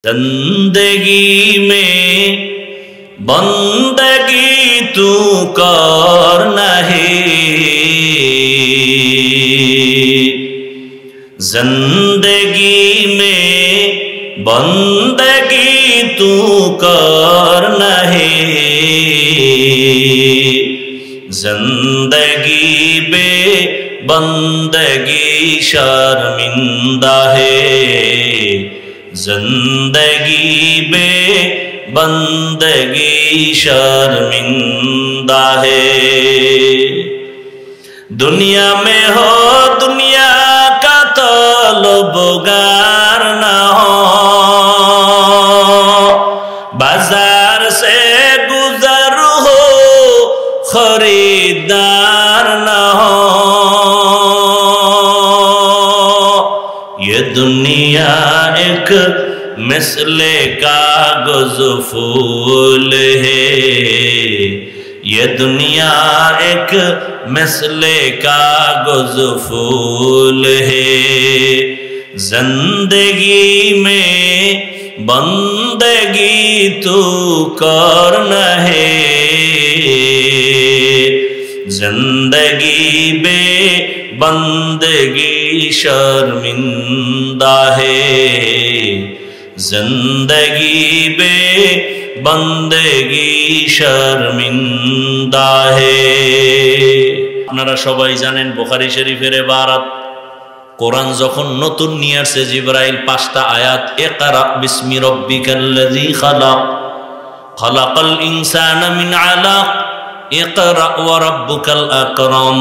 जिंदगी में बंदगी तू कर नहीं, जिंदगी में बंदगी तू कर नहीं, जिंदगी बे बंदगी शर्मिंदा है, जिंदगी बे बंदगी शर्मिंदा है। दुनिया में हो दुनिया का तलबगार न हो, बाजार से गुजर हो खरीदार न हो। ये दुनिया एक मिसले कागज फूल है, ये दुनिया एक मिसले कागज फूल है, जिंदगी में बंदगी तू कर नहीं, जिंदगी बे बंदगी शर्मिंदा है, जिंदगी बे बंदगी शर्मिंदा है। আপনারা সবাই জানেন বুখারী শরীফের ইবারত, কোরআন যখন নতুন নিয়ে আসছে জিবরাইল 5টা আয়াত, ইকরা বিসমি রাব্বিকাল্লাযী খালাক, খালাকাল ইনসানা মিন আলাক, ইকরা ওয়া রাব্বুকাল আকরাম,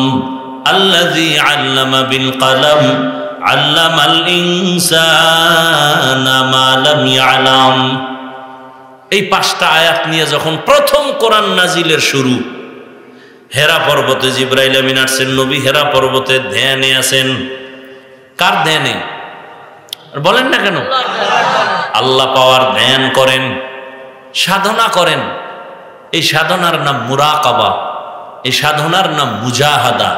আল্লাযী আল্লামা বিল কলম, আল্লামাল ইনসানা মা লাম ইয়ালাম। এই 5টা আয়াত নিয়ে যখন প্রথম কোরআন নাজিলের শুরু, হেরা পর্বতে জিবরাইল আমিন আসছেন, নবী হেরা পর্বতে ধ্যানে আছেন। কার ধ্যানে? বলেন না কেন? আল্লাহ পাওয়ার ধ্যান করেন, সাধনা করেন। এই সাধনার নাম মুরাকাবা, এই সাধনার নাম মুজাহাদা।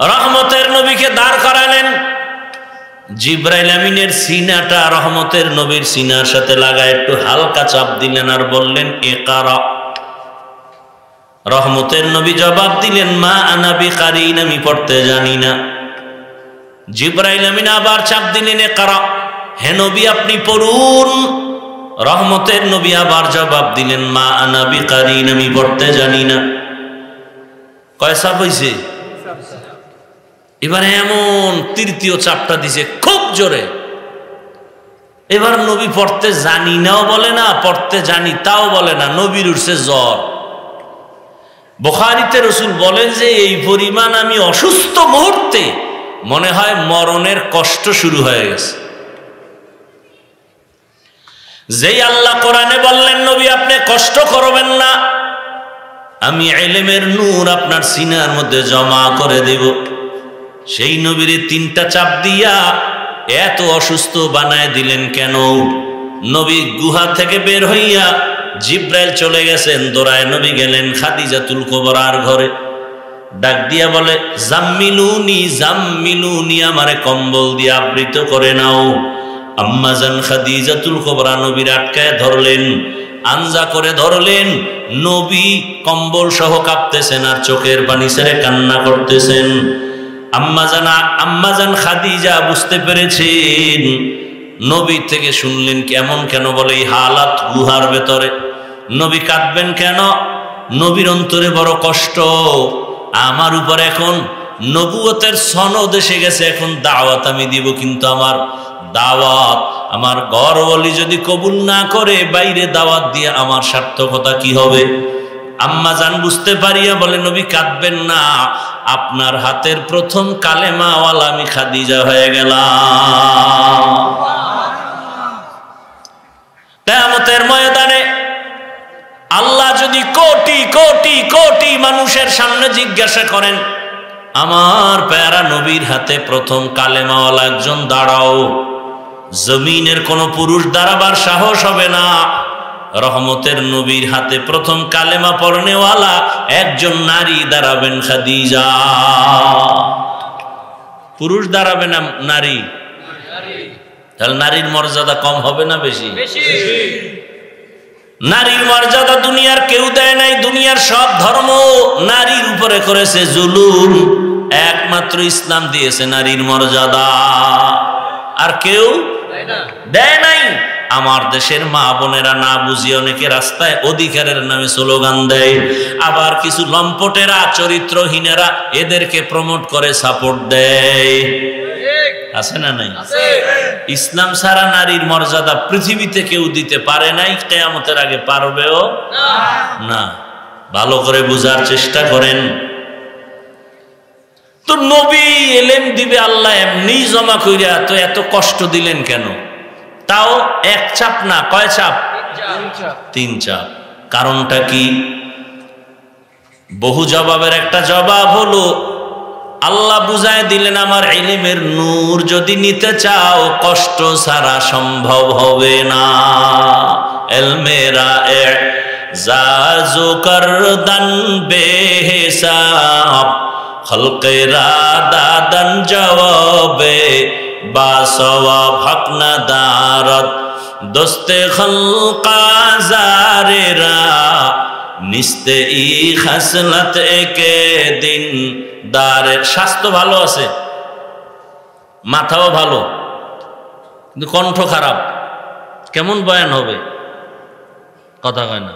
রহমতের নবীকে দাঁড় করালেন, জিবরাইল আমিনের সিনাটা রহমতের নবীর সিনার সাথে লাগায় একটু হালকা চাপ দিলেন আর বললেন ইকরা। রহমতের নবী জবাব দিলেন মা আনা বিকারিন, আমি পড়তে জানি না। জিবরাইল আমিন আবার চাপ দিলেন ইকরা, হে নবী আপনি পড়ুন। রহমতের নবী আবার জবাব দিলেন মা আনা বিকারিন, আমি পড়তে জানি না। কয় চাপ হইছে? এবারে এমন তৃতীয় চাপটা দিছে খুব জোরে। এবার নবী পড়তে জানি নাও বলে না, পড়তে জানি তাও বলে না, নবীর উঠছে জ্বর। বুখারীতে রাসূল বলেন যে এই পরিমাণ আমি অসুস্থ, মুহূর্তে মনে হয় মরণের কষ্ট শুরু হয়ে গেছে। যেই আল্লাহ কোরআনে বললেন নবী আপনি কষ্ট করবেন না, আমি ইলমের নূর আপনার সিনার মধ্যে জমা করে দেব, সেই নবীরে 3টা চাপ দিয়া এত অসুস্থ বানায় দিলেন কেন? নবী গুহা থেকে বের হইয়া জিবরাইল চলে গেছেন, দৌড়ায় নবী গেলেন খাদিজাতুল কুবরার ঘরে, ডাক দিয়া বলে জাম্মিলুনি জাম্মিলুনি, আমারে কম্বল দিয়ে আবৃত করে নাও। আম্মাজান খাদিজাতুল কুবরা নবীর আটকায় ধরলেন, আনজা করে ধরলেন। নবী কম্বল সহ কাঁপতেছেন আর চোখের পানি ছেড়ে কান্না করতেছেন। আম্মাজান খাদিজা বুঝতে পেরেছেন, নবী থেকে শুনলেন কেমন কেন বলে এই হালাত গুহার ভেতরে, নবী কাঁদবেন কেন? নবীর অন্তরে বড় কষ্ট, আমার উপর এখন নবুয়তের সনদ এসে গেছে, এখন দাওয়াত আমি দিব, কিন্তু আমার দাওয়াত আমার ঘরওয়ালি যদি কবুল না করে, বাইরে দাওয়াত দিয়ে আমার সার্থকতা কি হবে? আম্মাজান বুঝতে পারিয়া বলে নবী কাঁদবেন না, আপনার হাতের প্রথম কালেমাওয়ালা আমি খাদিজা হয়ে গেলাম। কিয়ামতের ময়দানে আল্লাহ যদি কোটি কোটি কোটি মানুষের সামনে জিজ্ঞাসা করেন আমার প্যারা নবীর হাতে প্রথম কালেমাওয়ালা একজন দাঁড়াও, জমিনের কোন পুরুষ দাঁড়াবার সাহস হবে না। রহমতের নবীর হাতে প্রথম কালেমা পড়নেওয়ালা একজন নারী দাঁড়াবেন, খাদিজা। পুরুষ দাঁড়াবে না নারী? তাহলে নারীর মর্যাদা কম হবে না বেশি? নারীর মর্যাদা দুনিয়ার কেউ দেয় নাই। দুনিয়ার সব ধর্ম নারীর উপরে করেছে জুলুম, একমাত্র ইসলাম দিয়েছে নারীর মর্যাদা, আর কেউ দেয় নাই। আমার দেশের মা বোনেরা না বুঝিয়ে অনেকে রাস্তায় অধিকারের নামে স্লোগান দেয়, আবার কিছু লম্পটেরা চরিত্রহীনেরা এদেরকে প্রমোট করে সাপোর্ট দেয়। আছে না নাই? ইসলাম ছাড়া নারীর মর্যাদা পৃথিবীতে কেউ দিতে পারে নাই, কিয়ামতের আগে পারবেও না। ভালো করে বুঝার চেষ্টা করেন। তো নবী এলেম দিবে আল্লাহ এমনি জমা কইরা, তো এত কষ্ট দিলেন কেন? তাও এক চাপ না, কয় চাপ? 3 চাপ। কারণটা কি? বহু জবাবের একটা জবাব হলো আল্লাহ বুঝায় দিলেন আমার ইলমের নূর যদি নিতে চাও কষ্ট ছাড়া সম্ভব হবে না। ইলমেরা এজাজু করদান বেহিসাব খলকেরা দাদান জবাবে বাসওয়াব হক না দারত দোস্তে খলকা জারেরা নিস্তে ই খাসলত একে দিন দারের। স্বাস্থ্য ভালো আছে, মাথাও ভালো, কিন্তু কণ্ঠ খারাপ, কেমন বয়ান হবে? কথা কয় না,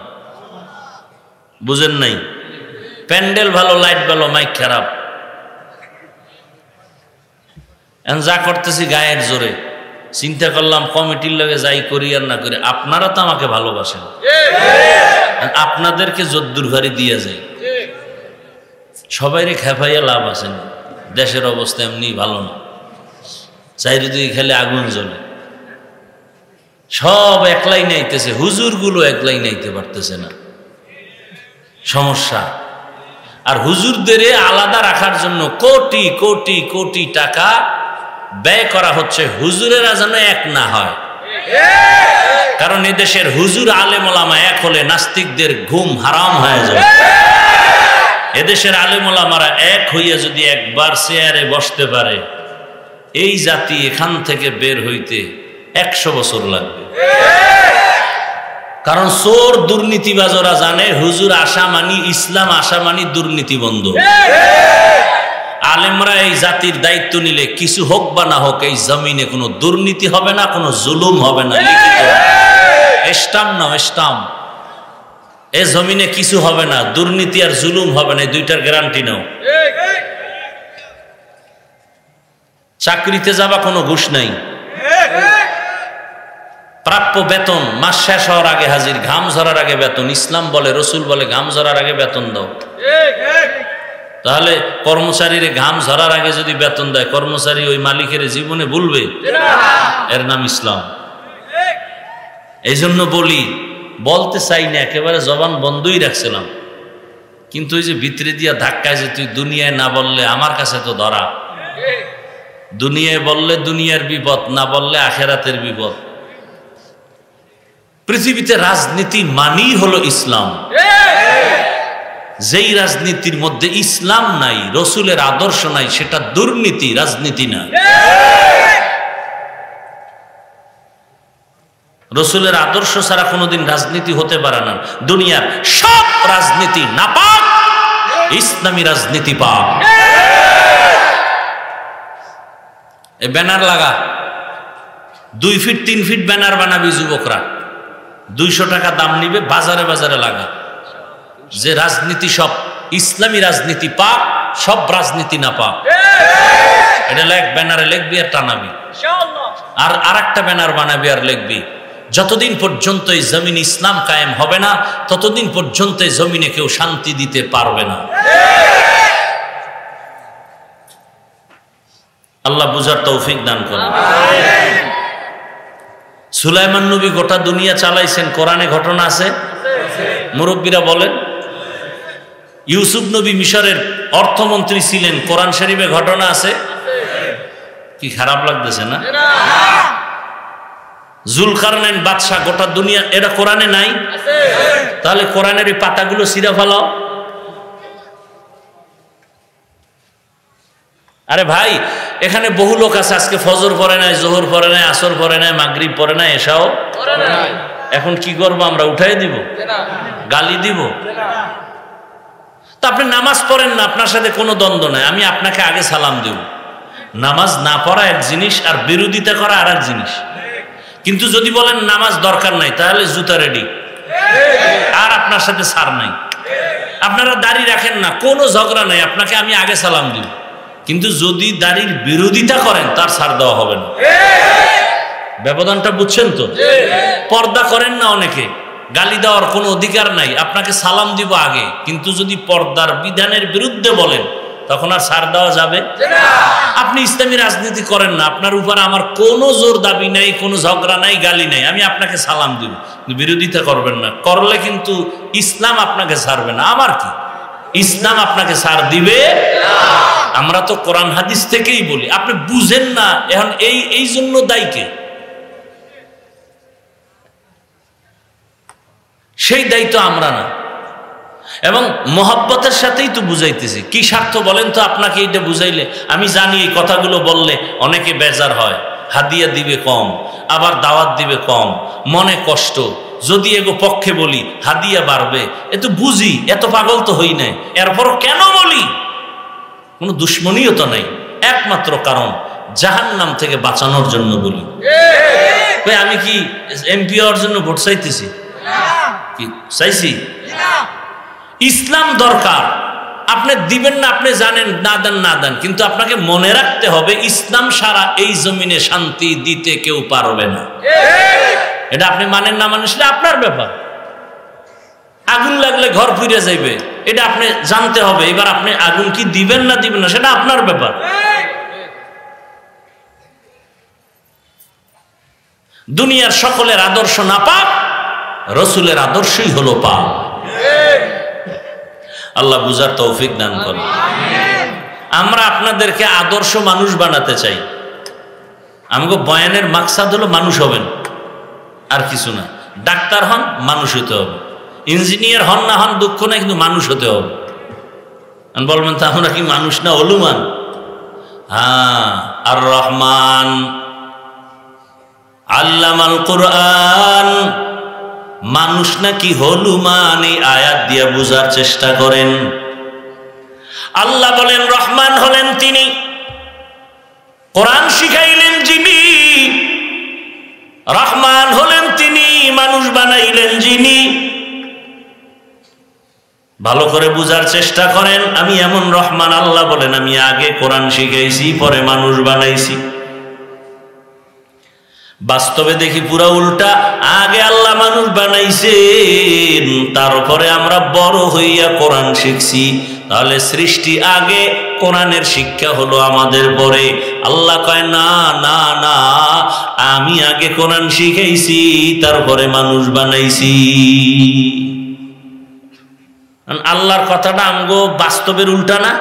বুঝেন নাই? প্যান্ডেল ভালো, লাইট ভালো, মাইক খারাপ। এখন যা করতেছি গায়ের জোরে, চিন্তা করলাম কমিটির লগে যাই করি আর না করি, আপনারা তো আমাকে ভালোবাসেন, আপনাদেরকে যদ্দুর ভারি দিয়ে যায়, সবাইরে খেপাইয়া লাভ আছেন। দেশের অবস্থা এমনি ভালো না, চারিদিকে খেলে আগুন জ্বলে, সব একলাই নাইতেছে, হুজুরগুলো একলাই নাইতে পারতেছে না, সমস্যা। আর হুজুরদের আলাদা রাখার জন্য কোটি কোটি কোটি টাকা ব্যয় করা হচ্ছে, হুজুরেরা যেন এক না হয়। কারণ এদেশের হুজুর আলেম ওলামা এক হলে নাস্তিকদের ঘুম হারাম হয়ে যায়। এদেশের আলেম ওলামারা এক হইয়া যদি একবার চেয়ারে বসতে পারে, এই জাতি এখান থেকে বের হইতে 100 বছর লাগবে। কারণ চোর দুর্নীতিবাজরা জানে হুজুর আসা মানি, ইসলাম আসা মানি দুর্নীতি বন্ধ। আলেমরা এই জাতির দায়িত্ব নিলে কিছু হোক বা না হোক এই জমিনে কোনো দুর্নীতি হবে না, কোনো জুলুম হবে না। স্টাম্প নাও, স্টাম্প। এই জমিনে কিছু হবে না, দুর্নীতি আর জুলুম হবে না, দুইটার গ্যারান্টি নাও। চাকরিতে যাবা কোনো ঘুষ নাই, প্রাপ্য বেতন মাস শেষ হওয়ার আগে হাজির, ঘাম ঝরার আগে বেতন। ইসলাম বলে, রসুল বলে ঘাম ঝরার আগে বেতন দাও। তাহলে কর্মচারীর ঘাম ঝরার আগে যদি বেতন দেয়, কর্মচারী ওই মালিকের জীবনে ভুলবে? এর নাম ইসলাম। এই জন্য বলি, বলতে চাই না, একেবারে জবান বন্ধই রাখছিলাম, কিন্তু ওই যে ভিতরে দিয়া ধাক্কায় যে তুই দুনিয়ায় না বললে আমার কাছে তো ধরা, দুনিয়ায় বললে দুনিয়ার বিপদ, না বললে আখেরাতের বিপদ। পৃথিবীতে রাজনীতি মানেই হলো ইসলাম। যেই রাজনীতির মধ্যে ইসলাম নাই, রসুলের আদর্শ নাই, সেটা দুর্নীতি, রাজনীতি না। রসুলের আদর্শ ছাড়া কোনোদিন রাজনীতি হতে পারে না। দুনিয়ার সব রাজনীতি নাপাক, ইসলামী রাজনীতি পাক। এই ব্যানার লাগা, 2 ফিট 3 ফিট ব্যানার বানাবি যুবকরা, 200 টাকা দাম নিবে, বাজারে বাজারে লাগা, যে রাজনীতি সব ইসলামী রাজনীতি পাক, সব রাজনীতি না পাক। এটা লেখ, ব্যানারে লিখবি আর টানাবি, আর আরেকটা ব্যানার বানাবি আর লিখবি, যতদিন পর্যন্ত এই জমিন ইসলাম কায়েম হবে না, ততদিন পর্যন্ত এই জমিনে কেউ শান্তি দিতে পারবে না। আল্লাহ বুঝার তৌফিক দান করুন। সুলাইমান নবী গোটা দুনিয়া চালাইছেন, কোরআনে ঘটনা আছে, মুরব্বীরা বলেন। ইউসুফ নবী মিশরের অর্থমন্ত্রী ছিলেন, কোরআন শরীফে ঘটনা আছে। কি খারাপ লাগতেছে না? জুলকারনাইন বাদশাহ গোটা দুনিয়া, এটা কোরআনে নাই? তাহলে কোরআনের এই পাতাগুলো ছিঁড়া ফেলাও। আরে ভাই, এখানে বহু লোক আছে আজকে ফজর পড়ে নাই, জোহর পড়ে নাই, আসর পড়ে নাই, মাগরিব পড়ে নাই, এশাও পড়ে নাই। এখন কি করবো আমরা? উঠাই দিব? গালি দিব? তা আপনি নামাজ পড়েন না, আপনার সাথে কোনো দ্বন্দ্ব নাই, আমি আপনাকে আগে সালাম দেব। নামাজ না পড়া এক জিনিস, আর বিরোধিতা করা আর এক জিনিস। কিন্তু যদি বলেন নামাজ দরকার নাই, তাহলে জুতা রেডি, আর আপনার সাথে সার নাই। আপনারা দাড়ি রাখেন না, কোনো ঝগড়া নাই, আপনাকে আমি আগে সালাম দিব। কিন্তু যদি দাড়ির বিরোধিতা করেন, তার সার দেওয়া হবে না। ব্যবধানটা বুঝছেন তো? পর্দা করেন না অনেকে, গালি দেওয়ার কোনো অধিকার নাই, আপনাকে সালাম দিব আগে। কিন্তু যদি পর্দার বিধানের বিরুদ্ধে বলেন, তখন আর ছাড় দেওয়া যাবে না। আপনি ইসলামী রাজনীতি করেন না, আপনার উপর আমার কোনো জোর দাবি নাই, কোনো ঝগড়া নাই, গালি নাই, আমি আপনাকে সালাম দিব, বিরোধিতা করবেন না। করলে কিন্তু ইসলাম আপনাকে ছাড়বে না। আমার কি, ইসলাম আপনাকে ছাড় দিবে না। আমরা তো কোরআন হাদিস থেকেই বলি, আপনি বুঝেন না। এখন এই জন্য দায়ী কে? সেই দায়িত্ব আমরা না। এবং মহব্বতের সাথেই তো বুঝাইতেছি। কি স্বার্থ বলেন তো? আপনাকে এইটা বুঝাইলে, আমি জানি এই কথাগুলো বললে অনেকে বেজার হয়, হাদিয়া দিবে কম, আবার দাওয়াত দিবে কম, মনে কষ্ট। যদি এগো পক্ষে বলি হাদিয়া বাড়বে, এ তো বুঝি, এত পাগল তো হই নাই, এরপরও কেন বলি? কোনো দুশ্মনীও তো নাই, একমাত্র কারণ জাহান্নাম থেকে বাঁচানোর জন্য বলি। আমি কি এমপি হওয়ার জন্য ভোট চাইতেছি? কি চাইছি? ইসলাম দরকার, আপনি দিবেন না, আপনি জানেন, না দেন না দেন, কিন্তু আপনাকে মনে রাখতে হবে ইসলাম সারা এই জমিনে শান্তি দিতে কেউ পারবে না। এটা আপনি মানেন না মানেন সেটা আপনার ব্যাপার। আগুন লাগলে ঘর পুড়ে যাইবে, এটা আপনি জানতে হবে। এবার আপনি আগুন কি দিবেন না দিবেন না সেটা আপনার ব্যাপার। দুনিয়ার সকলের আদর্শ না পাক, রসুলের আদর্শই হলো পাক। আল্লাহ বুঝার তৌফিক দান করেন। আমরা আপনাদেরকে আদর্শ মানুষ বানাতে চাই। আমাকে বয়ানের মাকসাদ হলো মানুষ হবেন, আর কিছু না। ডাক্তার হন, মানুষ হতে হবে। ইঞ্জিনিয়ার হন না হন দুঃখ নাই, কিন্তু মানুষ হতে হবে। বলবেন তা আমরা কি মানুষ না হলুমান? হ্যাঁ, আর রহমান আল্লামাল কুরআন, মানুষ নাকি হলুমান, এই আয়াত দিয়ে বুঝার চেষ্টা করেন। আল্লাহ বলেন রহমান হলেন তিনি, কোরআন শিখাইলেন যিনি। রহমান হলেন তিনি, মানুষ বানাইলেন যিনি। ভালো করে বুঝার চেষ্টা করেন। আমি এমন রহমান, আল্লাহ বলেন আমি আগে কোরআন শিখাইছি, পরে মানুষ বানাইছি। বাস্তবে দেখি পুরা উল্টা, আগে আল্লাহ মানুষ বানাইছেন, তারপরে আমরা বড় হইয়া কোরআন শিখছি। তাহলে সৃষ্টি আগে, কোরআনের শিক্ষা হলো আমাদের পরে। আল্লাহ কয় না না না, আমি আগে কোরআন শিখাইছি, তারপরে মানুষ বানাইছি। আল্লাহর কথাটা আমগো বাস্তবের উল্টা না?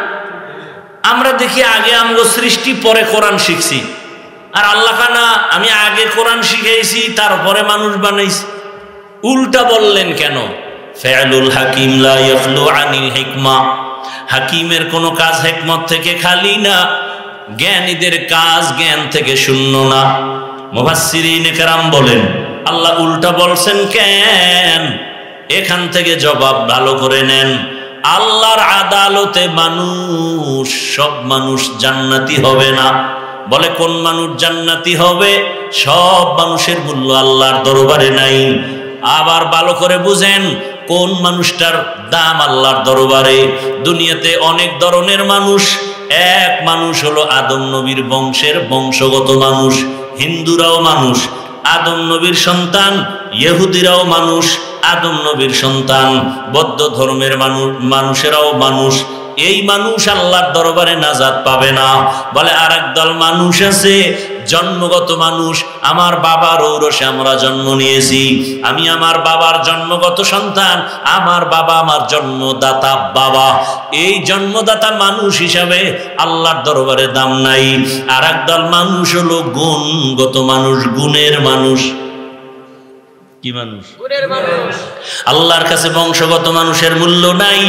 আমরা দেখি আগে আমগো সৃষ্টি, পরে কোরআন শিখছি। আর আল্লাহ কানা আমি আগে কোরআন শিখাইছি, তারপরে মানুষ বানাইছি। উল্টা বললেন কেন? ফাইলুল হাকিম লা ইয়াখলু আনিল হিকমা, হাকিমের কোনো কাজ হিকমত থেকে খালি না, জ্ঞানীদের কাজ জ্ঞান থেকে শূন্য না। মুফাসসিরিনে কেরাম বলেন আল্লাহ উল্টা বলছেন কেন? এখান থেকে জবাব ভালো করে নেন। আল্লাহর আদালতে মানুষ, সব মানুষ জান্নাতি হবে না। বলে কোন মানুষ জান্নাতি হবে? সব মানুষের মূল্য আল্লাহর দরবারে নাই। আবার ভালো করে বুঝেন, কোন মানুষটার দাম আল্লাহর দরবারে? দুনিয়াতে অনেক ধরনের মানুষ, এক মানুষ হলো আদম নবীর বংশের বংশগত মানুষ। হিন্দুরাও মানুষ, আদম নবীর সন্তান। ইহুদিরাও মানুষ, আদম নবীর সন্তান। বৌদ্ধ ধর্মের মানুষেরাও মানুষ। এই মানুষ আল্লাহর দরবারে নাজাত পাবে না। বলে আর একদল মানুষ আছে, জন্মগত মানুষ। আমার বাবার ঔরসে আমরা জন্ম নিয়েছি, আমি আমার বাবার জন্মগত সন্তান, আমার বাবা আমার জন্মদাতা বাবা। এই জন্মদাতা মানুষ হিসাবে আল্লাহর দরবারে দাম নাই। আর একদল মানুষ হলো গুণগত মানুষ, গুণের মানুষ। কি মানুষ? আল্লাহর কাছে বংশগত মানুষের মূল্য নাই,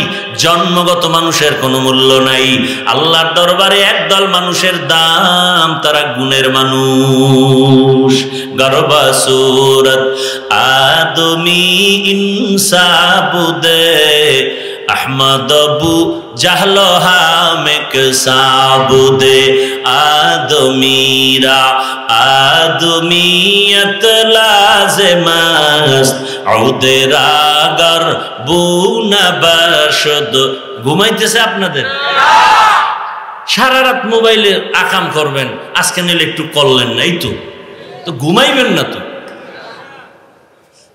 জন্মগত মানুষের কোনো মূল্য নাই। আল্লাহর দরবারে একদল মানুষের দাম, তারা গুণের মানুষ। গরবা সুরত আদমি ইনসাবুদে আহমদ আবু জাহল হামেক সাবুদে আদমিরা আদমিয়ত লাজেমাস্ত আউদেরাগর বুনাবাশদ। ঘুমাইতেছে আপনাদের? সারা রাত মোবাইলে আকাম করবেন, আজকে নিলে একটু করলেন না, এই তো ঘুমাইবেন না তো,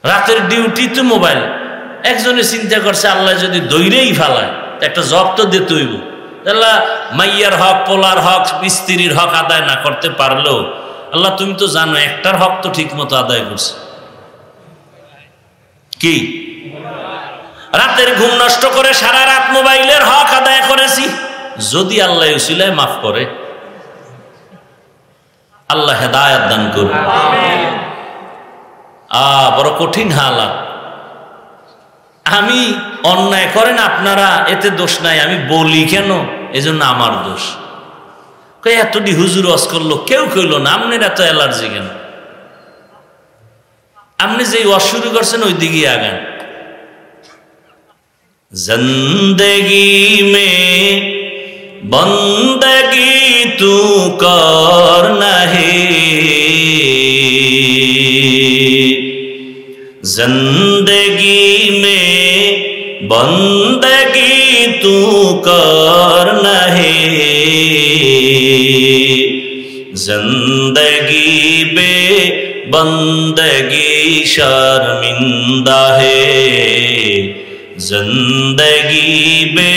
রাতের ডিউটি তো মোবাইল। একজনে চিন্তা করছে আল্লাহ যদি দৈরেই ফেলায় একটা জব তো দিতে হইব। আল্লাহ মাইয়ার হক, পোলার হক, স্ত্রীর হক আদায় না করতে পারলেও আল্লাহ তুমি তো জানো একটার হক তো ঠিক মতো আদায় করছে। কি রাতের ঘুম নষ্ট করে সারা রাত মোবাইলের হক আদায় করেছি, যদি আল্লাহ উসিলায় মাফ করে, আল্লাহ হেদায়েত দান করুন। বড় কঠিন হালাত। আমি অন্যায় করেন আপনারা, এতে দোষ নাই, আমি বলি কেন, এজন্য আমার দোষ। এতটি হুজুর ওয়াজ করলো, কেউ কইল না। আপনার এত অ্যালার্জি কেন? আপনি যে ওয়াজ শুরু করছেন ওই দিকে আগান। জিন্দেগি মে বন্দগি তু করনা হে, जिंदगी में बंदगी तू करना है, जिंदगी बे बंदगी शर्मिंदा है, जिंदगी बे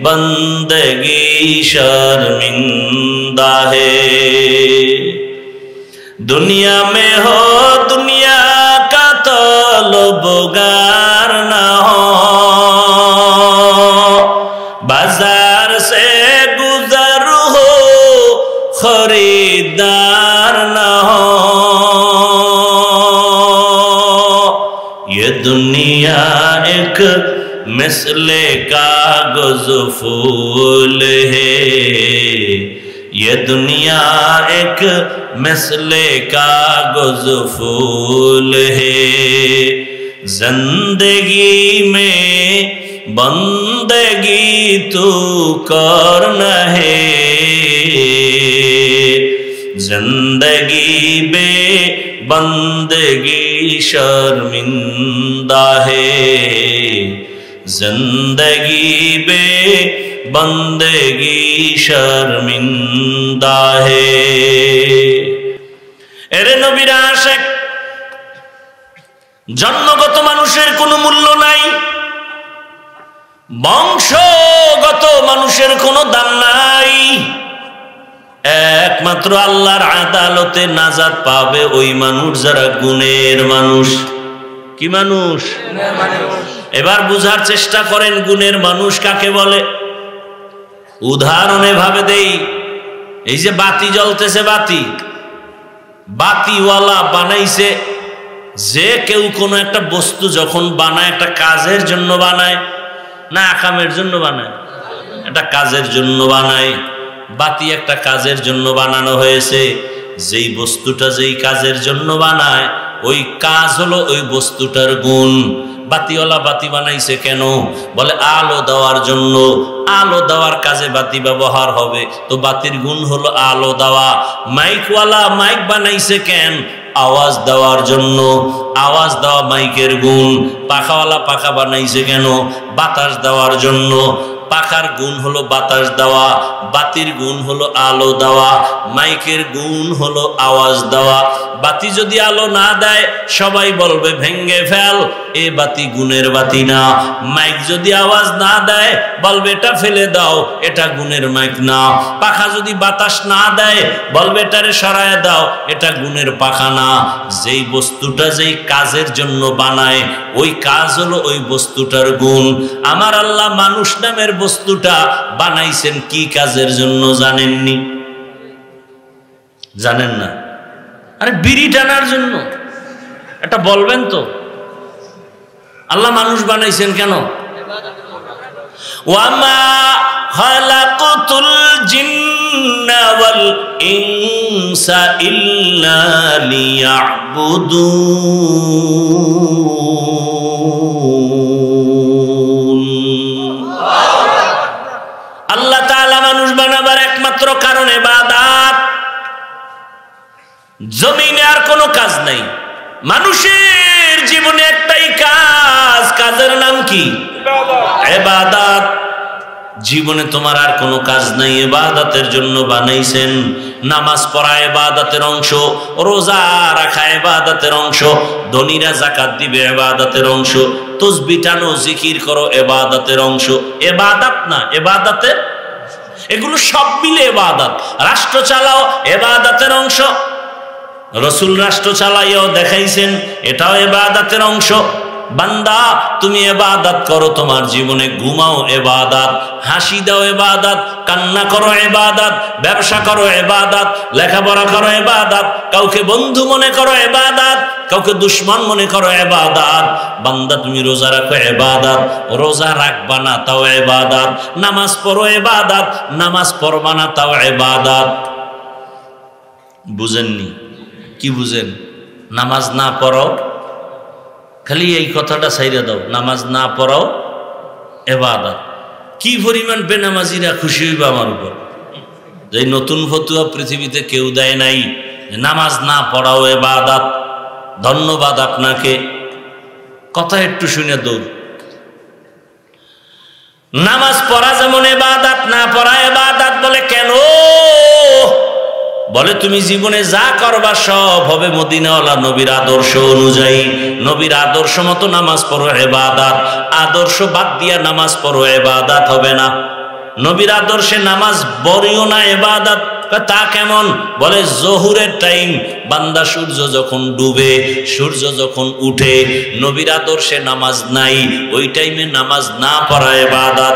बंदगी शर्मिंदा है। दुनिया में हो दुनिया तलबगार ना हो, बाजार से गुजर हो खरीदार ना हो, ये दुनिया एक मिसले कागज फूल है, ये दुनिया एक मिसले कागज फूल है, जिंदगी में बंदगी तू करना है, जिंदगी बे बंदगी शर्मिंदा है, जिंदगी बे बंदगी शर्मिंदा है। এরে নবীর আশিক, জন্মগত মানুষের কোনো মূল্য নাই, বংশগত মানুষের কোনো দাম নাই। একমাত্র আল্লাহর আদালতে নাজাত পাবে ওই মানুষ যারা গুণের মানুষ। কি মানুষ? এবার বুঝার চেষ্টা করেন গুণের মানুষ কাকে বলে। উদাহরণে ভাবে দেই, এই যে বাতি জ্বলতেছে, বাতিওয়ালা বানাইছে। যে কেউ কোনো একটা বস্তু যখন বানায়, একটা কাজের জন্য বানায় না আকামের জন্য বানায়? একটা কাজের জন্য বানায়। বাতি একটা কাজের জন্য বানানো হয়েছে। যেই বস্তুটা যেই কাজের জন্য বানায়, ওই কাজ হলো ওই বস্তুটার গুণ। বাতিওয়ালা বাতি বানাইছে কেন? বলে আলো দেওয়ার জন্য। আলো দেওয়ার কাজে বাতি ব্যবহার হবে, তো বাতির গুণ হলো আলো দেওয়া। মাইকওয়ালা মাইক বানাইছে কেন? আওয়াজ দেওয়ার জন্য। আওয়াজ দেওয়া মাইকের গুণ। পাখাওয়ালা পাখা বানাইছে কেন? বাতাস দেওয়ার জন্য। পাখার গুণ হলো বাতাস দেওয়া, বাতির গুণ হলো আলো দেওয়া, মাইকের গুণ হলো আওয়াজ দেওয়া। বাতি যদি আলো না দেয় সবাই বলবে ভেঙ্গে ফেল, এ বাতি গুণের বাতি না। মাইক যদি আওয়াজ না দেয় বলবে এটা ফেলে দাও, এটা গুণের মাইক না। পাখা যদি বাতাস না দেয় বলবে এটারে সরায় দাও, এটা গুণের পাখা না। যেই বস্তুটা যেই কাজের জন্য বানায়, ওই কাজ হলো ওই বস্তুটার গুণ। আমার আল্লাহ মানুষ নামের বস্তুটা বানাইছেন কি কাজের জন্য জানেননি? জানেন না? আরে বিড়ি টানার জন্য। এটা বলবেন তো, আল্লাহ মানুষ বানাইছেন কেন? ওয়ামা খালাকতুল জিন্না ওয়াল ইনসা ইল্লা লিয়াবুদুন। আল্লাহ তাআলা মানুষ বানাবার একমাত্র কারণ ইবাদত। জমিনে আর কোনো কাজ নাই, মানুষের জীবনে একটাই কাজ, কাজের নাম কি? ইবাদত। জীবনে তোমার আর কোনো কাজ নাই, ইবাদতের জন্য বানাইছেন। নামাজ পড়া ইবাদতের অংশ, রোজা রাখা ইবাদতের অংশ, ধনীরা যাকাত দিবে ইবাদতের অংশ, তাসবিহ টানো জিকির করো ইবাদতের অংশ। ইবাদত না, ইবাদতের, এগুলো সব মিলে ইবাদত। রাষ্ট্র চালাও ইবাদতের অংশ, রসুল রাষ্ট্র চালাইয়াও দেখাইছেন, এটাও ইবাদতের অংশ। বান্দা তুমি ইবাদত করো, তোমার জীবনে ঘুমাও ইবাদত, হাসি দাও ইবাদত, কান্না করো ইবাদত, ব্যবসা করো ইবাদত, লেখাপড়া করো ইবাদত, কাউকে বন্ধু মনে করো ইবাদত, কাউকে দুশ্মন মনে করো ইবাদত। বান্দা তুমি রোজা রাখো ইবাদত, রোজা রাখবা না তাও ইবাদত। নামাজ পড়ো ইবাদত, নামাজ পড়বা না তাও ইবাদত। বুঝেননি? কি বুঝেন? নামাজ না পড়াও, খালি এই কথাটা ছাইরা দাও, নামাজ না পড়াও ইবাদত। কি পরিমাণ বেনামাজিরা খুশি হইবা আমার উপর, যে নতুন ফতুয়া পৃথিবীতে কেউ দেয় নাই, নামাজ না পড়াও ইবাদত। ধন্যবাদ আপনাকে, কথা একটু শুনে দৌড়। নামাজ পড়া যেমন ইবাদত, না পড়া ইবাদত। বলে কেন? বলে তুমি জীবনে যা করবা সব হবে মদিনাওয়ালা নবীর আদর্শ অনুযায়ী। নবীর আদর্শ মতো নামাজ পড়ো ইবাদত, আদর্শ বাদ দিয়া নামাজ পড়ো ইবাদত হবে না। নবীর আদর্শে নামাজ পড়িও না ইবাদত। তা কেমন? বলে জোহরের টাইম, বান্দা সূর্য যখন ডুবে, সূর্য যখন উঠে, নবীর আদর্শে নামাজ নাই, ওই টাইমে নামাজ না পড়া ইবাদত।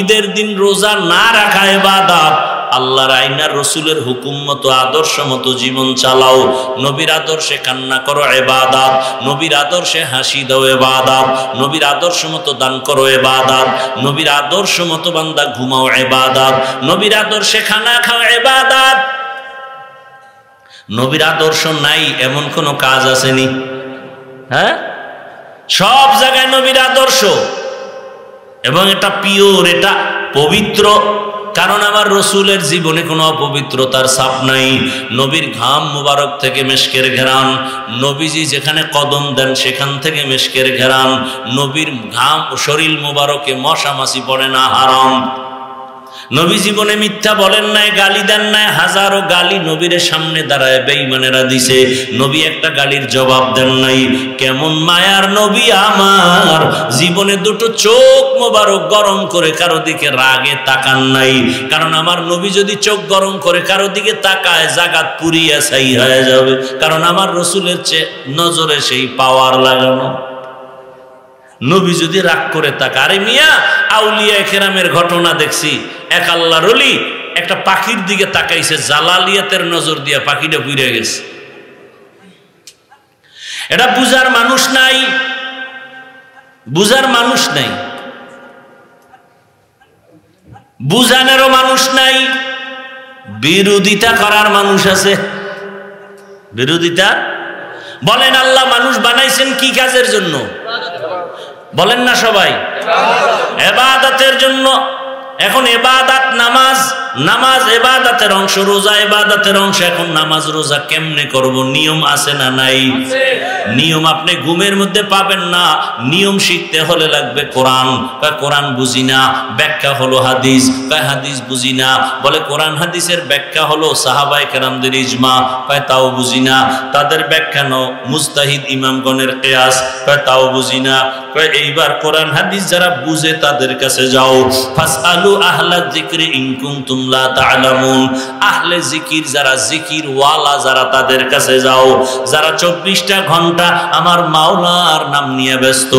ঈদের দিন রোজা না রাখা ইবাদত। আল্লাহর আইনার রসুলের হুকুম মতো আদর্শ মতো জীবন চালাও। নবীর আদর্শে কান্না করো ইবাদত, নবীর আদর্শে হাসি দাও ইবাদত, নবীর আদর্শ মতো দান করো ইবাদত, নবীর আদর্শ মতো বান্দা ঘুমাও ইবাদত, নবীর আদর্শে খানা খাও ইবাদত। নবীর আদর্শ নাই এমন কোন কাজ আসেনি? হ্যাঁ, সব জায়গায় নবীর আদর্শ, এবং এটা পিওর, এটা পবিত্র। কারণ আমার রসুলের জীবনে কোনো অপবিত্রতার ছাপ নাই। নবীর ঘাম মুবারক থেকে মেশকের ঘেরান, নবীজি যেখানে কদম দেন সেখান থেকে মেশকের ঘেরান। নবীর ঘাম শরীর মুবারকে মশা মাছি পড়ে না, হারাম। নবী জীবনে মিথ্যা বলেন নাই, গালি দেন নাই। হাজারো গালি নবীর সামনে দাঁড়ায় বেঈমানেরা দিছে, নবী একটা গালির জবাব দেন নাই। কেমন মায়ার নবী আমার, জীবনে দুটো চোখ মোবারক গরম করে কারো দিকে রাগে তাকান নাই। কারণ আমার নবী যদি চোখ গরম করে কারো দিকে তাকায়, জাগাত পুরিয়া ছাই হয়ে যাবে। কারণ আমার রসুলের নজরে সেই পাওয়ার লাগানো। নবী যদি রাগ করে তাকা, আরে মিয়া, আউলিয়া কেরামের ঘটনা দেখছি। এক আল্লাহর ওলি একটা পাখির দিকে তাকাইছে, জালালিয়াতের নজর দিয়া পাখিটা পুড়ে গেছে। এটা বুঝার মানুষ নাই, বুঝার মানুষ নাই, বুঝানেরও মানুষ নাই, বিরোধিতা করার মানুষ আছে। বিরোধিতা বলেন, আল্লাহ মানুষ বানাইছেন কি কাজের জন্য? বলেন না সবাই, ইবাদতের জন্য। এখন ইবাদত নামাজ, নামাজ ইবাদতের অংশ, রোজা ইবাদতের অংশ। এখন নামাজ রোজা কেমনে করব? নিয়ম আছে না নাই? নিয়ম আপনি ঘুমের মধ্যে পাবেন না। নিয়ম শিখতে হলে লাগবে কোরআন। কোরআন বুঝি না, ব্যাখ্যা হলো হাদিস। হাদিস বুঝি না, বলে কোরআন হাদিসের ব্যাখ্যা হলো সাহাবায়ে কেরামদের ইজমা। তাও বুঝি না, তাদের ব্যাখ্যা নাও মুজতাহিদ ইমামগণের কিয়াস। তাও বুঝি না। এইবার কোরআন হাদিস যারা বুঝে তাদের কাছে যাও। ফাসআলু আহলা যিকরি ইন কুনতুম লা তা'লামুন। আহলে জিকির যারা, জিকির ওয়ালা যারা, তাদের কাছে যাও, যারা 24টা ঘন্টা আমার মাওলার নাম নিয়ে ব্যস্ত।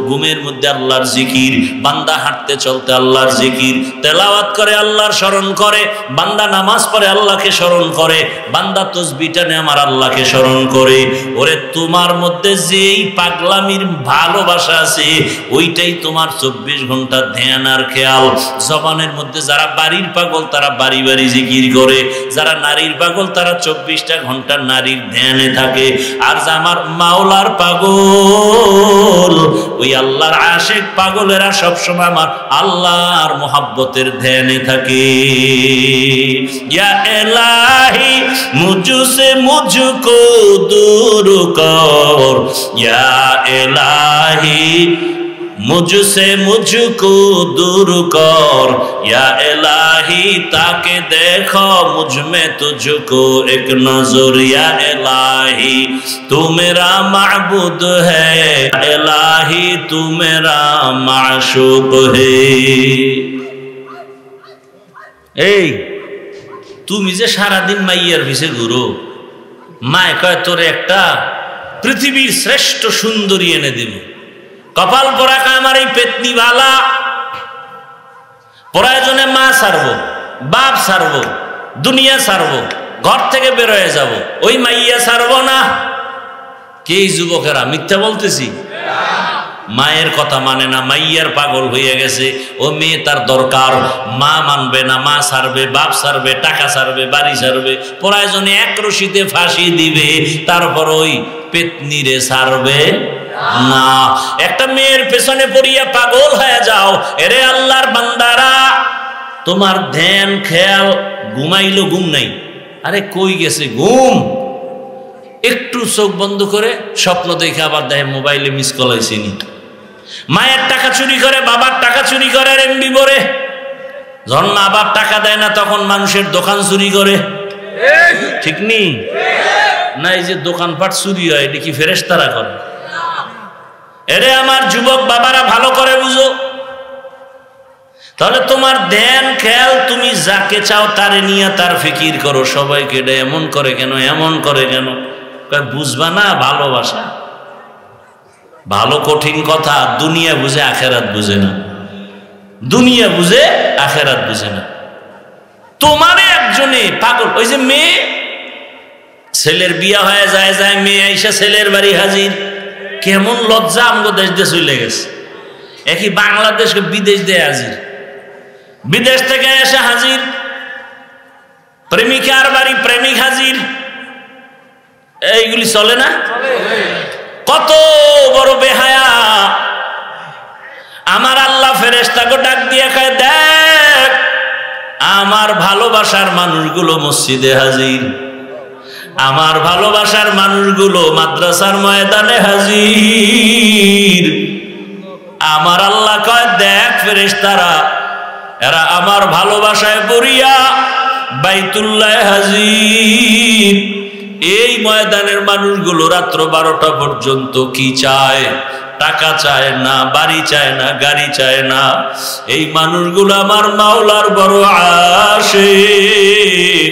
ঘুমের মধ্যে আল্লাহর জিকির, বান্দা হাঁটতে চলতে আল্লাহর জিকির, তেলাওয়াত করে আল্লাহর স্মরণ করে, বান্দা নামাজ পড়ে আল্লাহকে স্মরণ করে, বান্দা তাসবিহ টানে আমার আল্লাহকে স্মরণ করে। ওরে তোমার মধ্যে যেই পাগলামির ভালোবাসা আছে, ওইটাই তোমার 24 ঘন্টা ধ্যান আর খেয়াল। জবানের মধ্যে যারা বাড়ির পাগল তারা বাড়ি বাড়ি জিকির করে, যারা নারীর পাগল তারা 24টা ঘন্টা নারীর ধ্যানে থাকে। আর যে আমার মাওলার পাগল, ওই আল্লাহর আশিক পাগলেরা সবসময় আমার আল্লাহর মোহাব্বতের ধ্যানে থাকে। ইয়া ইলাহি মুঝসে মুঝকো দূর কর, ইয়া ইলাহি मुझसे मुझको दूर कर, या इलाही ताके देखो मुझ में तुझको एक नजर, या इलाही तू मेरा माबूद है, इलाही तू मेरा माशूक है। এই তুমি যে সারাদিন মাইয়ার পিছে ঘুরো, মায় কয় তোরে একটা পৃথিবীর শ্রেষ্ঠ সুন্দরী এনে দিব। কপাল পরা আমার এই পেতনি বালা, প্রয়োজনে মা ছাড়বো, বাপ ছাড়বো, দুনিয়া ছাড়বো, ঘর থেকে বের হয়ে যাব, ওই মাইয়া ছাড়বো না। কে যুবকেরা মিথ্যা বলতেছি? মায়ের কথা মানে না, মাইয়ার পাগল হয়ে গেছে। ও মেয়ে তার দরকার, মা মানবে না, মা ছাড়বে, বাপ ছাড়বে, টাকা ছাড়বে, বাড়ি ছাড়বে, প্রয়োজনে এক রশিতে ফাঁসি দিবে, তারপর ওই পেতনিরে ছাড়বে না। একটা মেয়ের পেছনে পড়িয়া পাগল হয়ে যাও। এরে আল্লাহর বান্দারা, তোমার ধ্যান খেয়াল, ঘুমাইলো ঘুম নাই, আরে কই গেছে ঘুম? একটু চোখ বন্ধ করে স্বপ্ন দেখে আবার দেখে মোবাইলে মিস কল হয়েছিনি। মায়ের টাকা চুরি করে, বাবার টাকা চুরি করে, এমবি ভরে। যখন মা বাপ টাকা দেয় না তখন মানুষের দোকান চুরি করে, ঠিক নেই না? এই যে দোকানপাট চুরি হয়, এটা কি ফেরেশতারা করে? এরে আমার যুবক বাবারা ভালো করে বুঝো। তাহলে তোমার ধ্যান খেয়াল, তুমি যাকে চাও তারে নিয়ে তার ফিকির করো। সবাইকে এটা এমন করে কেন, এমন করে কেন? বুঝবা না ভালোবাসা। ভালো কঠিন কথা। দুনিয়া বুঝে আখেরাত বুঝে না, দুনিয়া বুঝে আখেরাত বুঝে না। তোমারে একজনে পাগল, ওই যে মেয়ে, ছেলের বিয়া হয়ে যায়, যায় মেয়ে আইসা ছেলের বাড়ি হাজির। কেমন লজ্জা আমগো দেশ দিয়ে চলে গেছে। একই বাংলাদেশকে বিদেশ দিয়ে হাজির, বিদেশ থেকে এসে হাজির, প্রেমিকার বাড়ি প্রেমিক হাজির। এইগুলি চলে না? কত বড় বেহায়া। আমার আল্লাহ ফেরেশতাকে ডাক দিয়ে কয়, দেখ আমার ভালোবাসার মানুষগুলো মসজিদে হাজির, আমার ভালোবাসার মানুষগুলো মাদ্রাসার ময়দানে হাজির। আমার আল্লাহ কয়, দেখ ফেরেশতারা, এরা আমার ভালোবাসায় পড়িয়া বাইতুল্লাহ হাজির। এই ময়দানের মানুষগুলো রাত্র 12টা পর্যন্ত কি চায়? টাকা চায় না, বাড়ি চায় না, গাড়ি চায় না। এই মানুষগুলো আমার মাওলার বড় আশিক।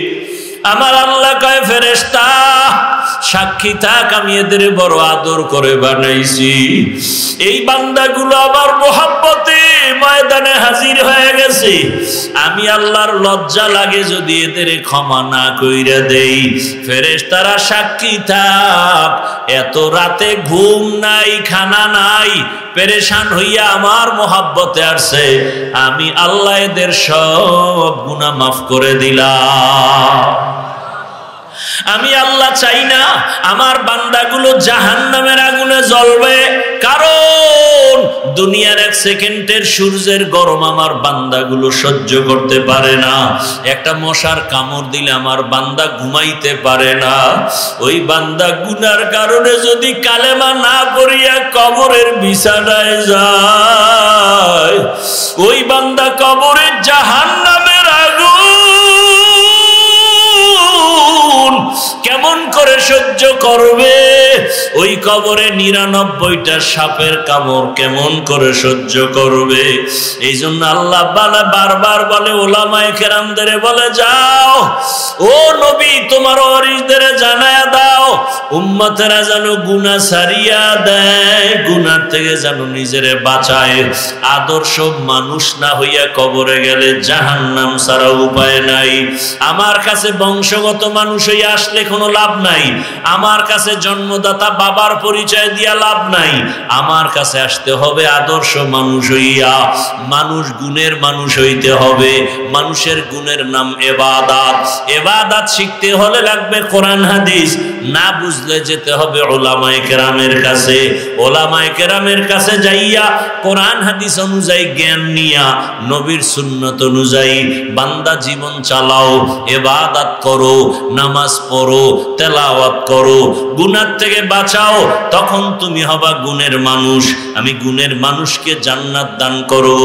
আমার আল্লাহ কয়, ফেরেশতা সাক্ষী থাক, আমি এদের বড় আদর করে বানাইছি। এই বান্দাগুলো আমার মোহাব্বতে ময়দানে হাজির হয়ে গেছে। আমি আল্লাহর লজ্জা লাগে যদি এদের ক্ষমা না কইরা দেই। ফেরেশতারা সাক্ষী থাক, এত রাতে ঘুম নাই, খানা নাই, পেরেশান হইয়া আমার মোহাব্বতে আসছে। আমি আল্লাহ এদের সব গুনাহ মাফ করে দিলাম। আমি আল্লাহ চাই না আমার বান্দাগুলো জাহান্নামের আগুনে জ্বলবে, কারণ দুনিয়ার 1 সেকেন্ডের সূর্যের গরম আমার বান্দাগুলো সহ্য করতে পারে না। একটা মশার কামড় দিলে আমার বান্দা ঘুমাইতে পারে না। ওই বান্দা গুনার কারণে যদি কালেমা না পড়িয়া কবরের বিছানায় যায়, ওই বান্দা কবরের জাহান্নামের আগুন কেমন করে সহ্য করবে? ওই কবরে 99টা সাপের কামড় কেমন করে সহ্য করবে? এই জন্য আল্লাহ বারবার বলে, ওলামায়ে কেরামদের বলে, যাও ও নবী তোমার ওয়ারিসদের জানায়া দাও, উম্মতেরা যেন গুনাহ ছাড়িয়া দেয়, গুনার থেকে যেন নিজেরে বাঁচায়। আদর্শ মানুষ না হইয়া কবরে গেলে জাহান্নাম ছাড়া উপায় নাই। আমার কাছে বংশগত মানুষ হইয়া আসলে কোনো লাভ নাই, আমার কাছে জন্মদাতা বাবার পরিচয় দিয়া লাভ নাই, আমার কাছে আসতে হবে আদর্শ মানুষ হইয়া। মানুষ গুণের মানুষ হইতে হবে। মানুষের গুণের নাম ইবাদত। ইবাদত শিখতে হলে লাগবে কোরআন হাদিস, না বুঝলে যেতে হবে উলামায়ে কেরামের কাছে। উলামায়ে কেরামের কাছে যাইয়া কোরআন হাদিস অনুযায়ী জ্ঞান নিয়া নবীর সুন্নাত অনুযায়ী বান্দা জীবন চালাও, ইবাদত করো, নামাজ পড়ো, তেলাওয়াত করো, গুনাহ থেকে বাঁচাও, তখন তুমি হবা গুণের মানুষ। আমি গুণের মানুষকে জান্নাত দান করব।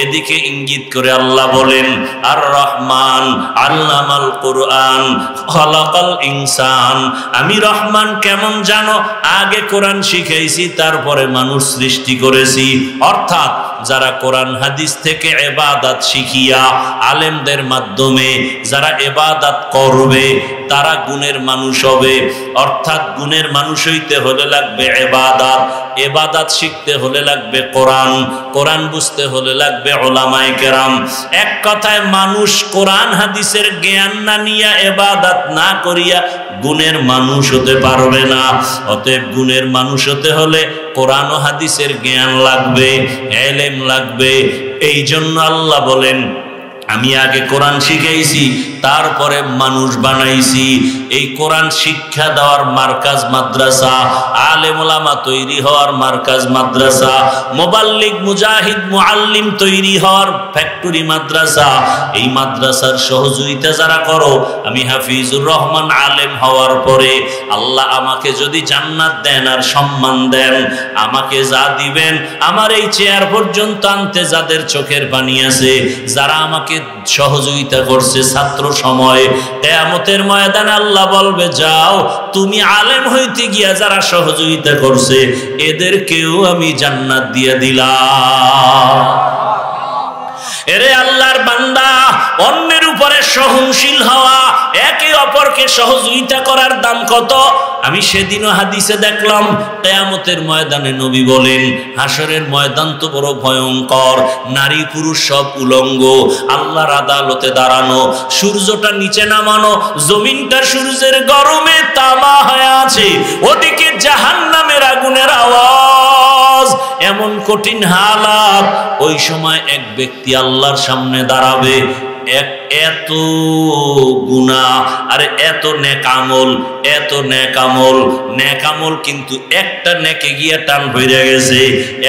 এদিকে ইঙ্গিত করে আল্লাহ বলেন, আর রহমান আল্লামাল কোরআন খলাকাল ইনসান। আমি রহমান কেমন জানো? আগে কোরআন শিখাইছি, তারপরে মানুষ সৃষ্টি করেছি। অর্থাৎ যারা কোরআন হাদিস থেকে ইবাদত শিখিয়া আলেমদের মাধ্যমে যারা ইবাদত করবে তারা গুণের মানুষ হবে। অর্থাৎ গুণের মানুষ হইতে হলে লাগবে ইবাদত, ইবাদত শিখতে হলে লাগবে কোরআন, কোরআন বুঝতে হলে লাগবে উলামায়ে কেরাম। এক কথায় মানুষ কোরআন হাদিসের জ্ঞান না নিয়া ইবাদত না করিয়া গুণের মানুষ হতে পারবে না। অতএব গুণের মানুষ হতে হলে কোরআন ও হাদিসের জ্ঞান লাগবে, ইলম লাগবে। এই জন্য আল্লাহ বলেন, আমি আগে কোরআন শিখাইছি, তারপরে মানুষ বানাইছি। এই কোরআন শিক্ষা দেওয়ার মার্কাজ মাদ্রাসা, আলেম ওলামা তৈরি হওয়ার মার্কাজ মাদ্রাসা, মুবাল্লিগ মুজাহিদ মুআল্লিম তৈরি হওয়ার ফ্যাক্টরি মাদ্রাসা। এই মাদ্রাসার সহযোগিতা যারা করো, আমি হাফিজুর রহমান আলেম হওয়ার পরে আল্লাহ আমাকে যদি জান্নাত দেন আর সম্মান দেন, আমাকে যা দিবেন, আমার এই চেয়ার পর্যন্ত আনতে যাদের চোখের পানি আছে, যারা আমাকে সহযোগিতা করছে ছাত্র সময়, কিয়ামতের ময়দানে আল্লাহ বলবে, যাও তুমি আলেম হইতে গিয়া যারা সহযোগিতা করছে এদেরকেও আমি জান্নাত দিয়ে দিলাম। এরে আল্লাহর বান্দা, অন্যের উপরে সহনশীল হওয়া, একে অপরকে সহযোগিতা করার দাম কত? আমি সেদিনও হাদিসে দেখলাম, কিয়ামতের ময়দানে নবী বলেন, হাসরের ময়দান তো বড় ভয়ঙ্কর, নারী পুরুষ সব উলঙ্গ, আল্লাহর আদালতে দাঁড়ানো, সূর্যটা নিচে নামানো, জমিনটা সূর্যের গরমে তামা হয়ে আছে, ওদিকে জাহান্নামের আগুনের আওয়াজ, এমন কঠিন হালাত। ওই সময় এক ব্যক্তি আল্লাহর সামনে দাঁড়াবে, এত গুনাহ আর এত নেক আমল, এত নেক আমল, নেক আমল কিন্তু একটা নেকে গিয়া টান হয়ে গেছে।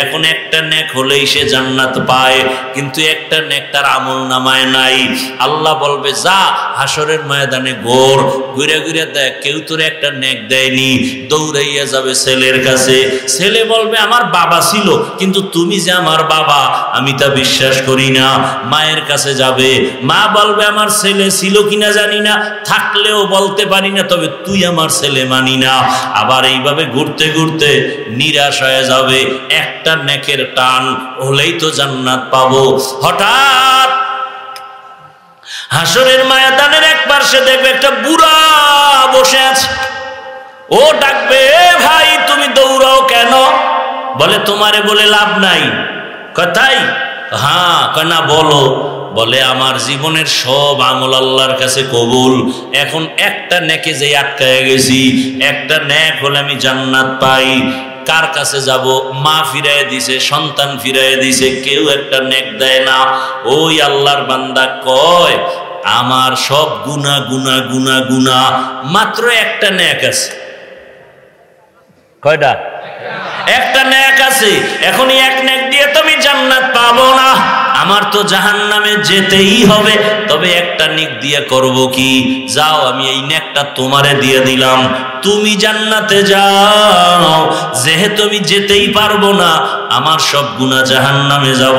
এখন একটা নেক হলেই সে জান্নাত পায়, কিন্তু একটা নেক তার আমল নামায় নাই। আল্লাহ বলবে, যা হাসরের ময়দানে ঘুরে ঘুরে দেখ, কেউ তোর একটা নেক দেয়নি। দৌড়াইয়া যাবে ছেলের কাছে, ছেলে বলবে, আমার বাবা ছিল, কিন্তু তুমি যে আমার বাবা আমি তা বিশ্বাস করি না। মায়ের কাছে যাবে, মা বলবে, আমার ছেলে ছিল কিনা জানি না, থাকলেও বলতে পারি না, তবে তুই আমার ছেলে মানি না। আবার এইভাবে ঘুরতে ঘুরতে নিরাশ হয়ে যাবে, একটা নেকের টান হলেই তো জান্নাত পাবো। হঠাৎ হাসরের ময়দানের এক পাশে দেখবে একটা বুড়া বসে আছে। ও ডাকবে, ভাই তুমি দৌড়াও কেন? বলে, তোমারে বলে লাভ নাই। কথাই হ্যাঁ কেনা বলো? বলে, আমার জীবনের সব আমল আল্লাহর কাছে কবুল, এখন একটা নেকে যে আটকায় গেছি, একটা নেক হলে আমি জান্নাত পাই। কার কাছে যাব? মা ফিরায় দিছে, সন্তান ফিরায় দিছে, কেউ একটা নেক দেয় না। ওই আল্লাহর বান্দা কয়, আমার সব গুনাহ গুনাহ গুনাহ গুনাহ, মাত্র একটা নেক আছে। কয়টা? একটা নেক আছে। এখন এক নেক দিয়ে তুমি জান্নাত পাবো না। আমার তো জাহান্নামে যেতেই হবে, তবে একটা নেক দিয়ে করব কি? যাও, আমি এই নেকটা তোমারে দিয়ে দিলাম, তুমি জান্নাতে যাও। যেহেতু আমি যেতেই পারবো না, আমার সব গুনাহ জাহান্নামে যাব,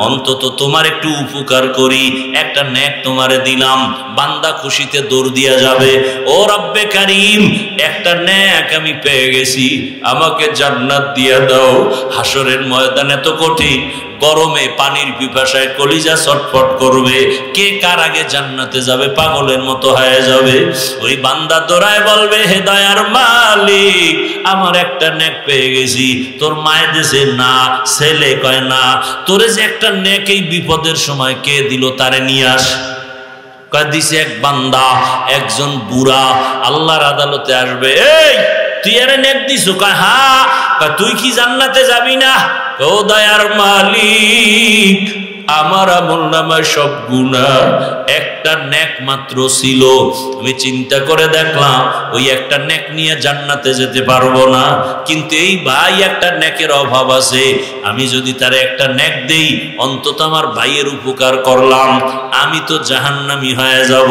অন্তত তোমার একটু উপকার করি, একটা নেক তোমারে দিলাম। বান্দা খুশিতে দৌড় দিয়া যাবে, ও রব্বে কারীম, একটা নেক আমি পেয়ে গেছি, আমাকে জান্নাত দিয়ে দাও। হাসরের ময়দানে তো কঠিন, গরমে পানির পিপাসায় কলিজা ছটফট করবে, কে কার আগে জান্নাতে যাবে পাগলের মতো হয়ে যাবে। ওই বান্দা দৌড়ায় বলবে, হে দয়ার মালিক, আমার একটা নেক পেয়ে গেছি। তোর মায়ের দেশে না, ছেলে কয় না, তোরে যে একটা নেক এই বিপদের সময় কে দিল, তারে নিয়ে আস। কয় দিছে এক বান্দা, একজন বুড়া আল্লাহর আদালতে আসবে, এই তুই এর নেক দিছো? কয় হ্যাঁ। কয় তুই কি জান্নাতে যাবি না? ও দয়ার মালিক, আমার আমলনামায় সব গুনাহ, একটা নেক মাত্র ছিল, আমি চিন্তা করে দেখলাম ওই একটা নেক নিয়ে জান্নাতে যেতে পারবো না, কিন্তু এই ভাই একটা নেকের অভাব আছে, আমি যদি তারে একটা নেক দেই, অন্তত আমার ভাইয়ের উপকার করলাম, আমি তো জাহান্নামী হয়ে যাব।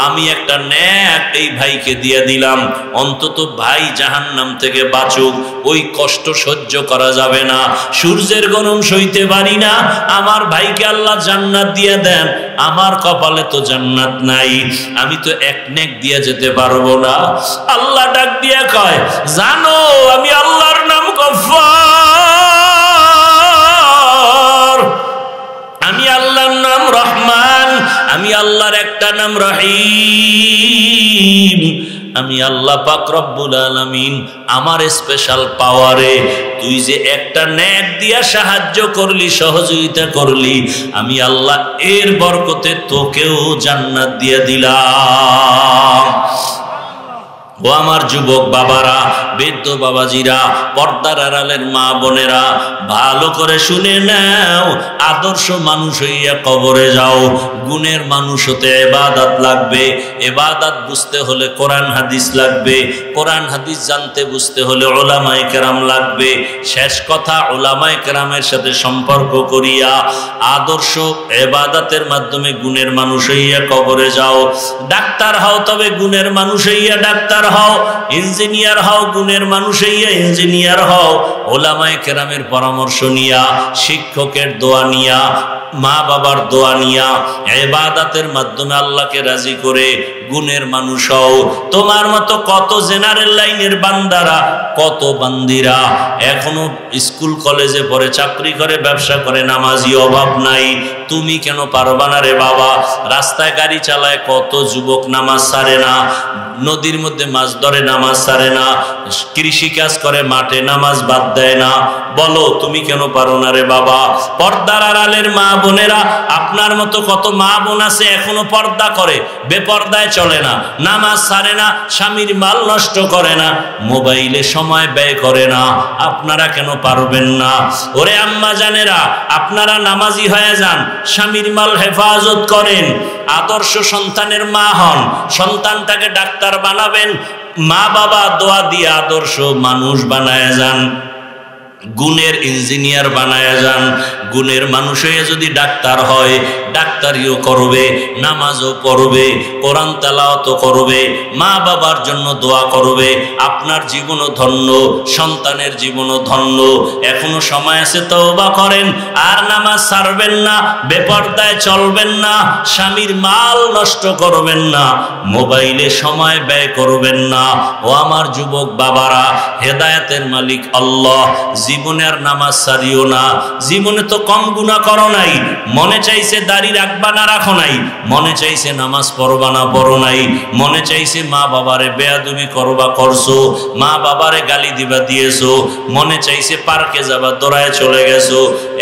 আমি একটা নেক এই ভাইকে দিয়ে দিলাম, অন্তত ভাই জাহান্নাম থেকে বাঁচুক। ওই কষ্ট সহ্য করা যাবে না, সূর্যের গরম সইতে পারি না, আমার ভাইকে আল্লাহ জান্নাত দিয়ে দেন, আমার কপালে তো জান্নাত নাই, আমি তো এক নেক দিয়ে যেতে পারবো না। আল্লাহ ডাক দিয়ে কয়, জানো আমি আল্লাহর নাম গফফার, আমি আল্লাহর নাম রহমান, আমি আল্লাহর একটা নাম রহিম, আমি আল্লাহ পাক রব্বুল আলামিন। আমার স্পেশাল পাওয়ারে তুই যে একটা নেক দিয়া সাহায্য করলি, সহযোগিতা করলি, আমি আল্লাহ এর বরকতে তোকেও জান্নাত দিয়ে দিলাম। ও আমার যুবক বাবারা, বৃদ্ধ বাবাজিরা, পর্দার আড়ালের মা বোনেরা, ভালো করে শুনে নাও, আদর্শ মানুষ হইয়া কবরে যাও। গুণের মানুষ হতে ইবাদত লাগবে, ইবাদত বুঝতে হলে কোরআন হাদিস লাগবে, কোরআন হাদিস জানতে বুঝতে হলে উলামায়ে কেরাম লাগবে। শেষ কথা, উলামায়ে কেরামের সাথে সম্পর্ক করিয়া আদর্শ ইবাদতের মাধ্যমে গুণের মানুষ হইয়া কবরে যাও। ডাক্তার হও, তবে গুণের মানুষ হইয়া ডাক্তার হও, ইঞ্জিনিয়ার হও, গুণের মানুষ হইয়া ইঞ্জিনিয়ার হও। উলামায়ে কেরামের পরামর্শ নিয়া, শিক্ষকের দোয়া নিয়া, মা বাবার দোয়া নিয়া, ইবাদতের মাধ্যমে আল্লাহকে রাজি করে গুণের মানুষ হও। তোমার মতো কত জেনারেল লাইনের বান্দারা, কত বান্দিরা এখনো স্কুল কলেজে পড়ে, চাকরি করে, ব্যবসা করে, নামাজি অভাব নাই। তুমি কেন পারবা না রে বাবা? রাস্তায় গাড়ি চালায় কত যুবক নামাজ ছাড়ে না, নদীর মধ্যে মাছ ধরে নামাজ ছাড়ে না, কৃষি কাজ করে, মাঠে নামাজ বাদ দেয় না। বলো তুমি কেন পারো না রে বাবা? পর্দার আড়ালের মা বোনেরা, আপনার মতো কত মা বোন আছে এখনো পর্দা করে, বেপর্দায় চলে না, নামাজ ছাড়ে না, স্বামীর মাল নষ্ট করে না, মোবাইলে সময় ব্যয় করে না। আপনারা কেন পারবেন না? ওরে আম্মা জানেরা, আপনারা নামাজি হয়ে যান, স্বামীর মাল হেফাজত করেন, আদর্শ সন্তানের মা হন, সন্তানটাকে ডাক্তার বানাবেন, মা বাবা দোয়া দিয়ে আদর্শ মানুষ বানায় যান, গুণের ইঞ্জিনিয়ার বানায় যান। গুণের মানুষ হয়ে যদি ডাক্তার হয়, ডাক্তারিও করবে, নামাজও পড়বে, কোরআন তেলাওয়াতও করবে, মা বাবার জন্য দোয়া করবে, আপনার জীবনও ধন্য, সন্তানের জীবনও ধন্য। এখনো সময় আছে, তওবা করেন, আর নামাজ ছাড়বেন না, বেপরদায় চলবেন না, স্বামীর মাল নষ্ট করবেন না, মোবাইলে সময় ব্যয় করবেন না। ও আমার যুবক বাবারা, হেদায়েতের মালিক আল্লাহ, জীবনে আর নামাজ ছাড়িও না। জীবনে তো কম গুনাহ করো নাই, মনে চাইছে দাড়ি রাখবা না রাখো নাই, মনে চাইছে নামাজ পড়বা না পড়ো নাই, মনে চাইছে মা বাবারে বেয়াদবি করবা করছো, মা বাবারে গালি দিবা দিয়েছো, মনে চাইছে পার্কে যাবা দৌড়ায় চলে গেছো।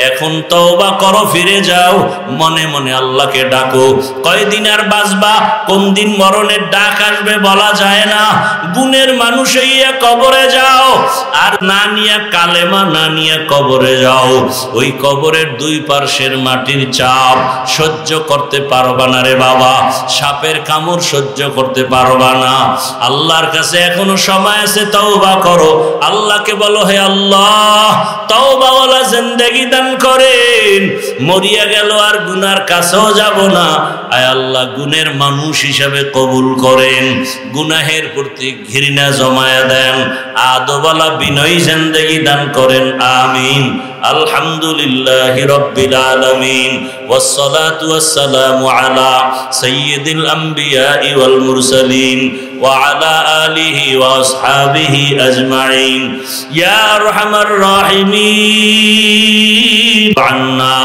এখন তওবা করো, ফিরে যাও, মনে মনে আল্লাহকে ডাকো। কয়দিন আর বাঁচবা, কোন দিন মরণের ডাক আসবে বলা যায় না। গুণের মানুষ হইয়া কবরে যাও, আর না নিয়া কালেমা ক্ষমা না নিয়ে কবরে যাও, ওই কবরের দুই পার্শ্বের মাটির চাপ সহ্য করতে পারবা না রে বাবা, সাপের কামড় সহ্য করতে পারবা না। আল্লাহর কাছে এখনো সময় আছে, তওবা করো। আল্লাহকে বলো, হে আল্লাহ তওবাওয়ালা জিন্দেগি দান করেন, মরিয়া গেল আর গুনার কাছেও যাব না। আয় আল্লাহ গুনের মানুষ হিসাবে কবুল করেন, গুনাহের প্রতি ঘৃণা জমায়া দেন, আদওয়ালা বিনয়ী জিন্দেগি দান করেন। আমিন। আলহামদুলিল্লাহি রাব্বিল আলামিন ওয়াসসালাতু ওয়াসসালামু আলা সাইয়্যিদিল আমবিয়া ওয়াল মুরসালিন ওয়া আলা আলিহি ওয়া আসহাবিহি আজমাইন। ইয়া আরহামার রাহিমিন আন্না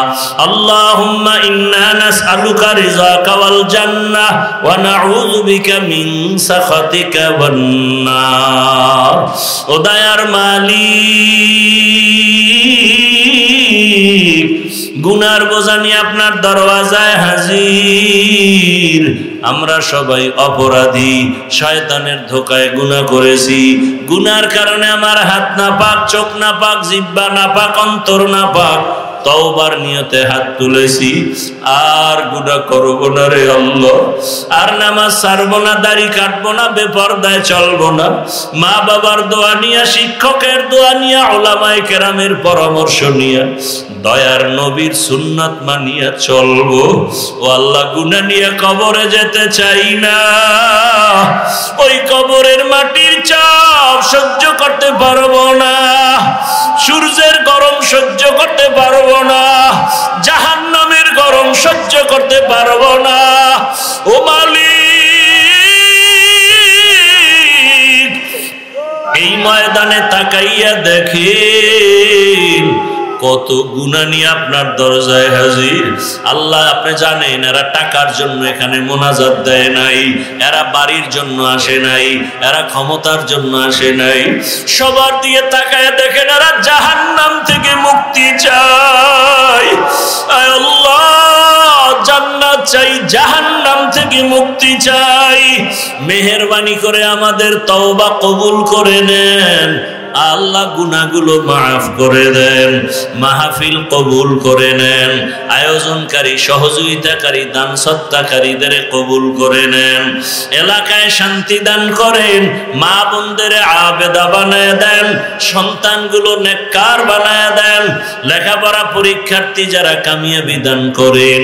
আল্লাহুম্মা ইন্না নাসআলুকা রিযাকা ওয়াল জান্নাহ ওয়া নাউযু বিকা মিন সাখাতিকা ওয়ান নার। ও দয়ার মালিক, গুনার বোঝা নিয়ে আপনার দরওয়াজায় হাজির। আমরা সবাই অপরাধী, শয়তানের ধোকায় গুনাহ করেছি। গুনার কারণে আমার হাত নাপাক, চোখ নাপাক, জিহ্বা নাপাক, অন্তর নাপাক। তওবার নিয়তে হাত তুলেছি, আর গুনাহ করব না রে আল্লাহ। আর নামাজ ছাড়বো না, দাড়ি কাটবো না, বেপরদায় চলবো না। মা বাবার দোয়া নিয়া, শিক্ষকের দোয়া নিয়া, উলামায়ে কেরামের পরামর্শ নিয়া, দয়ার নবীর সুন্নাত মানিয়া চলবো। ও আল্লাহ, গুনাহ নিয়ে কবরে যেতে চাই না। ওই কবরের মাটির চাপ সহ্য করতে পারবো না, সূর্যের গরম সহ্য করতে পারবো না, জাহান্নামের গরম সহ্য করতে পারবো না। ও মালিক, এই ময়দানে তাকাইয়া দেখেন কত গুনাহ নিয়ে আপনার দরজায় হাজির। আল্লাহ আপনি জানেন, এরা টাকার জন্য এখানে মোনাজাত দেয় নাই, এরা বাড়ির জন্য আসে নাই, এরা ক্ষমতার জন্য আসে নাই। সবার দিয়ে তাকায় দেখেন, এরা জাহান্নাম থেকে মুক্তি চায়। আয় আল্লাহ, জান্নাত চাই, জাহান্নাম থেকে মুক্তি চাই। মেহেরবানি করে আমাদের তওবা কবুল করে নেন। আল্লাহ গুনাহগুলো মাফ করে দেন, মাহফিল কবুল করে নেন, আয়োজনকারী, সহযোগিতাকারী, দান সত্তাকারীদের কবুল করে নেন। এলাকায় শান্তি দান করেন, মা বোনদের আবেদা বানায় দেন, সন্তানগুলো নেককার বানায় দেন। লেখাপড়া পরীক্ষার্থী যারা কামিয়াবি দান করেন,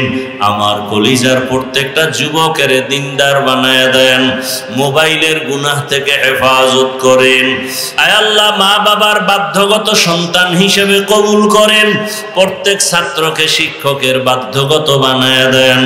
আমার কলিজার প্রত্যেকটা যুবকের দিনদার বানায় দেন। মোবাইলের গুনাহ থেকে হেফাজত করেন। আয় আল্লাহ, মা বাবার বাধ্যগত সন্তান হিসেবে কবুল করেন। প্রত্যেক ছাত্রকে শিক্ষকের বাধ্যগত বানায় দেন।